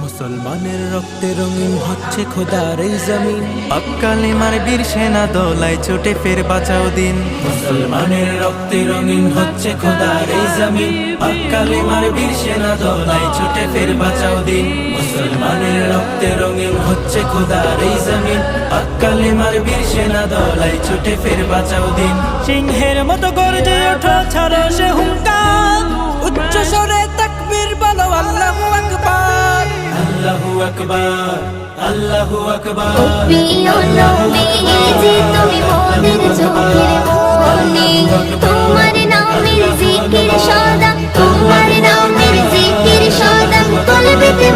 মুসলমানের রক্তে রঙিন হচ্ছে খোদার এই জমিন, পাক্কালিমার বীর সেনা দোলায় ছুটে ফের বাঁচাও দিন। মুসলমানের রক্তে রঙিন হচ্ছে খোদার এই জমিন, পাক্কালিমার বীর সেনা দোলায় ছুটে ফের বাঁচাও দিন। মুসলমানের রক্তে রঙিন হচ্ছে খোদার এই জমিন, পাক্কালিমার বীর সেনা দোলায় ছুটে ফের বাঁচাও দিন। সিংহের মতো গর্জে ওঠো, ছাড়ো সে হুঙ্কার, উচ্চ স্বরে তাকবীর বলো আল্লাহু আকবার। আল্লাহু আকবার, আল্লাহু আকবার। প্রিয় নবীজি তুমি মোদের চোখের মনি, তোমার নামের জিকির সদা, তোমার নামের জিকির সদা কলবেতে